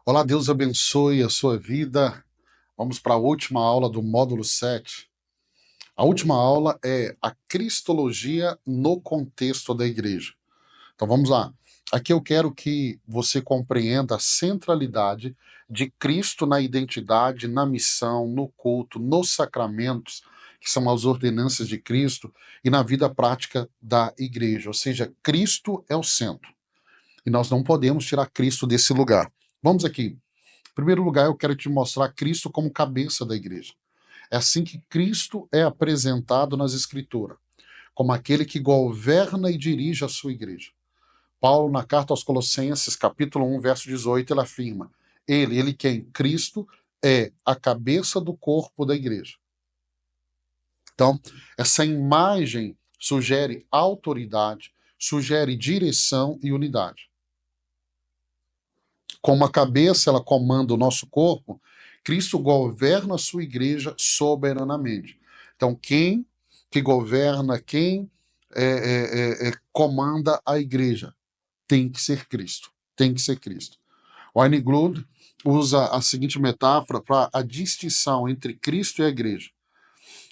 Olá, Deus abençoe a sua vida. Vamos para a última aula do módulo 7. A última aula é a Cristologia no contexto da igreja. Então vamos lá. Aqui eu quero que você compreenda a centralidade de Cristo na identidade, na missão, no culto, nos sacramentos, que são as ordenanças de Cristo, e na vida prática da igreja. Ou seja, Cristo é o centro. E nós não podemos tirar Cristo desse lugar. Vamos aqui. Em primeiro lugar, eu quero te mostrar Cristo como cabeça da igreja. É assim que Cristo é apresentado nas Escrituras, como aquele que governa e dirige a sua igreja. Paulo, na carta aos Colossenses, capítulo 1, verso 18, ele afirma: ele quem? Cristo é a cabeça do corpo da igreja. Então, essa imagem sugere autoridade, sugere direção e unidade. Como a cabeça ela comanda o nosso corpo, Cristo governa a sua igreja soberanamente. Então, quem que governa, quem comanda a igreja? Tem que ser Cristo. Tem que ser Cristo. Wayne Grudem usa a seguinte metáfora para a distinção entre Cristo e a igreja.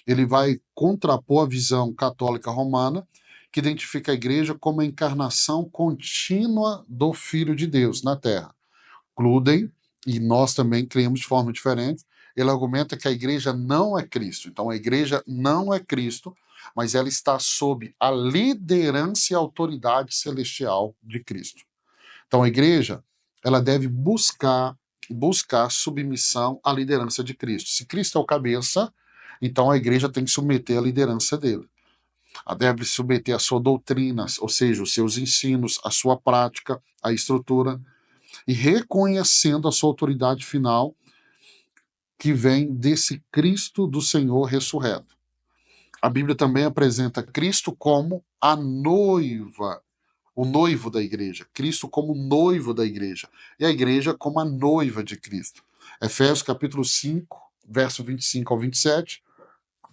Ele vai contrapor a visão católica romana, que identifica a igreja como a encarnação contínua do Filho de Deus na Terra. Grudem, e nós também criamos de forma diferente, ele argumenta que a igreja não é Cristo. Então, a igreja não é Cristo, mas ela está sob a liderança e autoridade celestial de Cristo. Então, a igreja ela deve buscar submissão à liderança de Cristo. Se Cristo é o cabeça, então a igreja tem que submeter à liderança dele. Ela deve submeter a sua doutrina, ou seja, os seus ensinos, a sua prática, a estrutura, e reconhecendo a sua autoridade final que vem desse Cristo do Senhor ressurreto. A Bíblia também apresenta Cristo como a noiva, o noivo da igreja, Cristo como noivo da igreja, e a igreja como a noiva de Cristo. Efésios capítulo 5, verso 25 ao 27,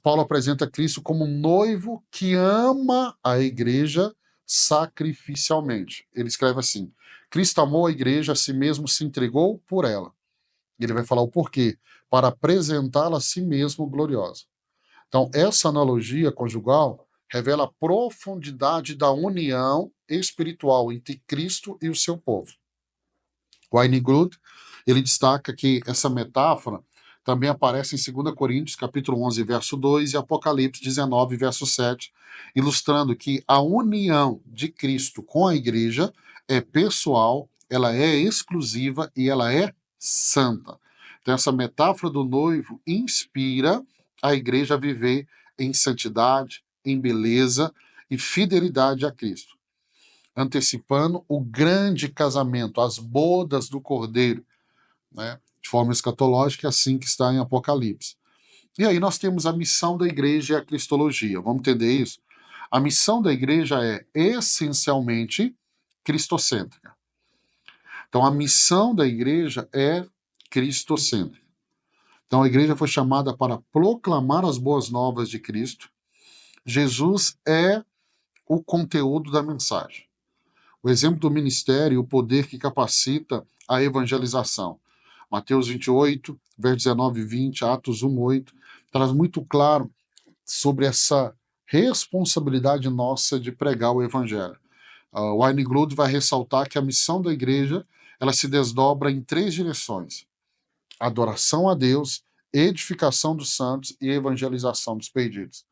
Paulo apresenta Cristo como um noivo que ama a igreja sacrificialmente. Ele escreve assim: Cristo amou a igreja, a si mesmo se entregou por ela. E ele vai falar o porquê, para apresentá-la a si mesmo gloriosa. Então, essa analogia conjugal revela a profundidade da união espiritual entre Cristo e o seu povo. Wayne Grudem, ele destaca que essa metáfora também aparece em 2 Coríntios, capítulo 11, verso 2, e Apocalipse 19, verso 7, ilustrando que a união de Cristo com a igreja é pessoal, ela é exclusiva e ela é santa. Então, essa metáfora do noivo inspira a igreja a viver em santidade, em beleza e fidelidade a Cristo, antecipando o grande casamento, as bodas do Cordeiro, né? De forma escatológica, assim que está em Apocalipse. E aí nós temos a missão da igreja e a cristologia. Vamos entender isso? A missão da igreja é essencialmente cristocêntrica. Então, a missão da igreja é cristocêntrica. Então, a igreja foi chamada para proclamar as boas novas de Cristo. Jesus é o conteúdo da mensagem. O exemplo do ministério e o poder que capacita a evangelização. Mateus 28, verso 19 e 20, Atos 1, 8, traz muito claro sobre essa responsabilidade nossa de pregar o evangelho. Wayne Grudem vai ressaltar que a missão da igreja ela se desdobra em 3 direções: adoração a Deus, edificação dos santos e evangelização dos perdidos.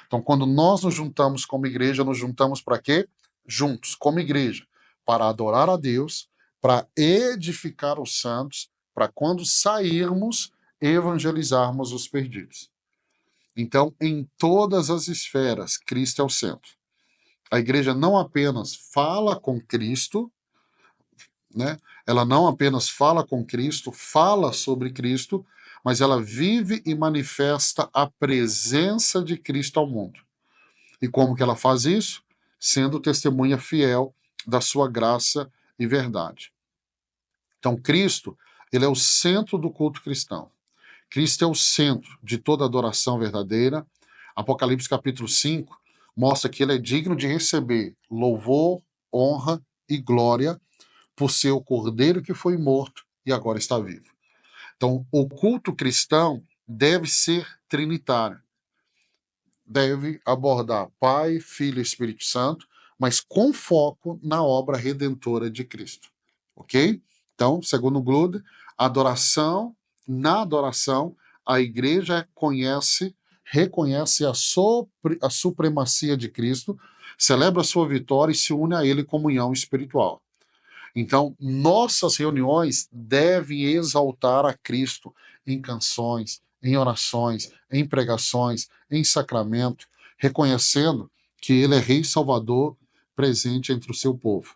Então, quando nós nos juntamos como igreja, nos juntamos para quê? Juntos, como igreja, para adorar a Deus, para edificar os santos, para quando sairmos, evangelizarmos os perdidos. Então, em todas as esferas, Cristo é o centro. A igreja não apenas fala com Cristo, né? Ela não apenas fala com Cristo, fala sobre Cristo, mas ela vive e manifesta a presença de Cristo ao mundo. E como que ela faz isso? Sendo testemunha fiel da sua graça e verdade. Então, Cristo, ele é o centro do culto cristão. Cristo é o centro de toda adoração verdadeira. Apocalipse capítulo 5 mostra que ele é digno de receber louvor, honra e glória por ser o cordeiro que foi morto e agora está vivo. Então, o culto cristão deve ser trinitário. Deve abordar Pai, Filho e Espírito Santo, mas com foco na obra redentora de Cristo. Ok? Então, segundo Glude, na adoração, a igreja reconhece a supremacia de Cristo, celebra a sua vitória e se une a ele em comunhão espiritual. Então, nossas reuniões devem exaltar a Cristo em canções, em orações, em pregações, em sacramento, reconhecendo que Ele é Rei e Salvador presente entre o seu povo.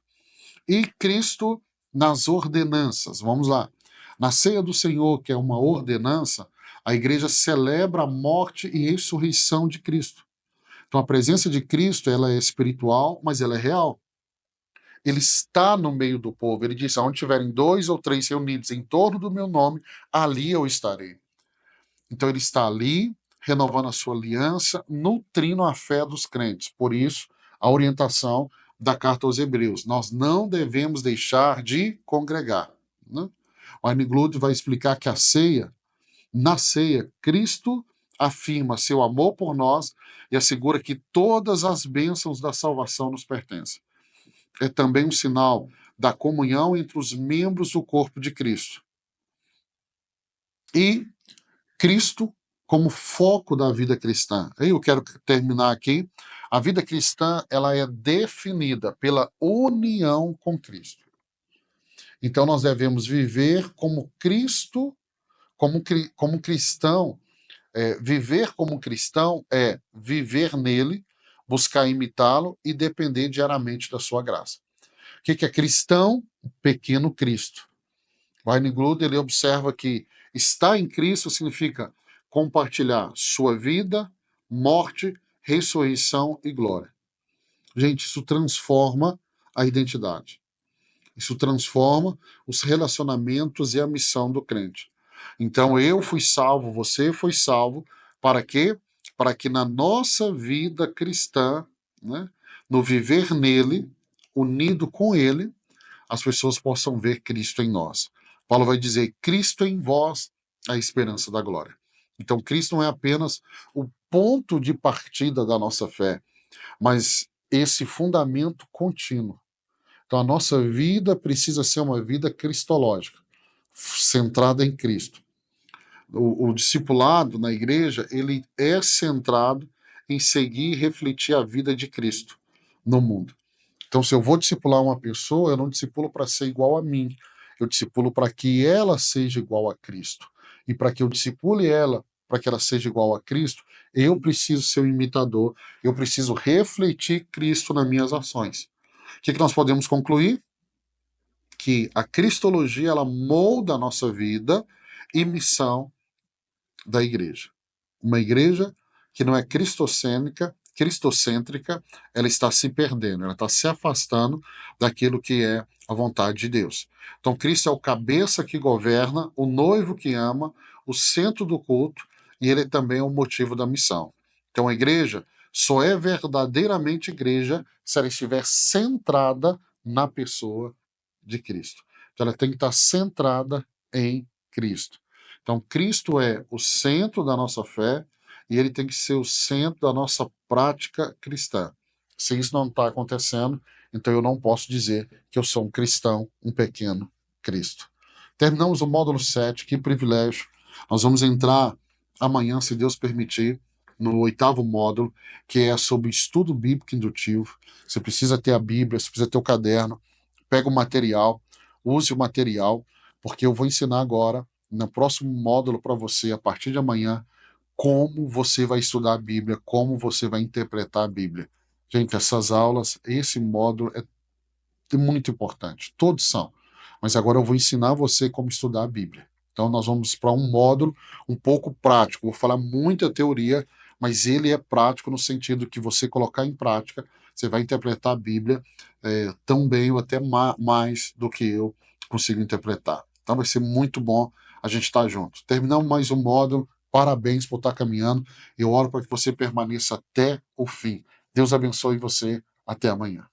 E Cristo nas ordenanças. Vamos lá. Na ceia do Senhor, que é uma ordenança, a igreja celebra a morte e ressurreição de Cristo. Então, a presença de Cristo ela é espiritual, mas ela é real. Ele está no meio do povo. Ele disse: onde tiverem 2 ou 3 reunidos em torno do meu nome, ali eu estarei. Então ele está ali, renovando a sua aliança, nutrindo a fé dos crentes. Por isso, a orientação da carta aos Hebreus. Nós não devemos deixar de congregar. Né? O Arne vai explicar que na ceia, Cristo afirma seu amor por nós e assegura que todas as bênçãos da salvação nos pertencem. É também um sinal da comunhão entre os membros do corpo de Cristo. E Cristo como foco da vida cristã. Eu quero terminar aqui. A vida cristã ela é definida pela união com Cristo. Então nós devemos viver como Cristo, como cristão. Viver como cristão é viver nele, buscar imitá-lo e depender diariamente da sua graça. O que é cristão? Pequeno Cristo. O Heine-Glude ele observa que estar em Cristo significa compartilhar sua vida, morte, ressurreição e glória. Gente, isso transforma a identidade. Isso transforma os relacionamentos e a missão do crente. Então, eu fui salvo, você foi salvo, para quê? Para que na nossa vida cristã, né, no viver nele, unido com ele, as pessoas possam ver Cristo em nós. Paulo vai dizer: Cristo em vós, a esperança da glória. Então, Cristo não é apenas o ponto de partida da nossa fé, mas esse fundamento contínuo. Então, a nossa vida precisa ser uma vida cristológica, centrada em Cristo. O discipulado na igreja, ele é centrado em seguir e refletir a vida de Cristo no mundo. Então, se eu vou discipular uma pessoa, eu não discipulo para ser igual a mim. Eu discipulo para que ela seja igual a Cristo. E para que eu discipule ela, para que ela seja igual a Cristo, eu preciso ser um imitador, eu preciso refletir Cristo nas minhas ações. O que nós podemos concluir? Que a cristologia ela molda a nossa vida e missão da igreja. Uma igreja que não é cristocêntrica, ela está se perdendo, ela está se afastando daquilo que é a vontade de Deus. Então, Cristo é o cabeça que governa, o noivo que ama, o centro do culto, e ele também é o motivo da missão. Então, a igreja só é verdadeiramente igreja se ela estiver centrada na pessoa de Cristo. Então, ela tem que estar centrada em Cristo. Então, Cristo é o centro da nossa fé e ele tem que ser o centro da nossa prática cristã. Se isso não está acontecendo, então eu não posso dizer que eu sou um cristão, um pequeno Cristo. Terminamos o módulo 7, que privilégio. Nós vamos entrar amanhã, se Deus permitir, no 8º módulo, que é sobre estudo bíblico indutivo. Você precisa ter a Bíblia, você precisa ter o caderno, pega o material, use o material, porque eu vou ensinar agora, no próximo módulo para você, a partir de amanhã, como você vai estudar a Bíblia, como você vai interpretar a Bíblia. Gente, essas aulas, esse módulo é muito importante, todos são. Mas agora eu vou ensinar você como estudar a Bíblia. Então nós vamos para um módulo um pouco prático. Vou falar muita teoria, mas ele é prático no sentido que você colocar em prática, você vai interpretar a Bíblia tão bem ou até mais do que eu consigo interpretar. Então vai ser muito bom a gente estar junto. Terminamos mais um módulo. Parabéns por estar caminhando. Eu oro para que você permaneça até o fim. Deus abençoe você. Até amanhã.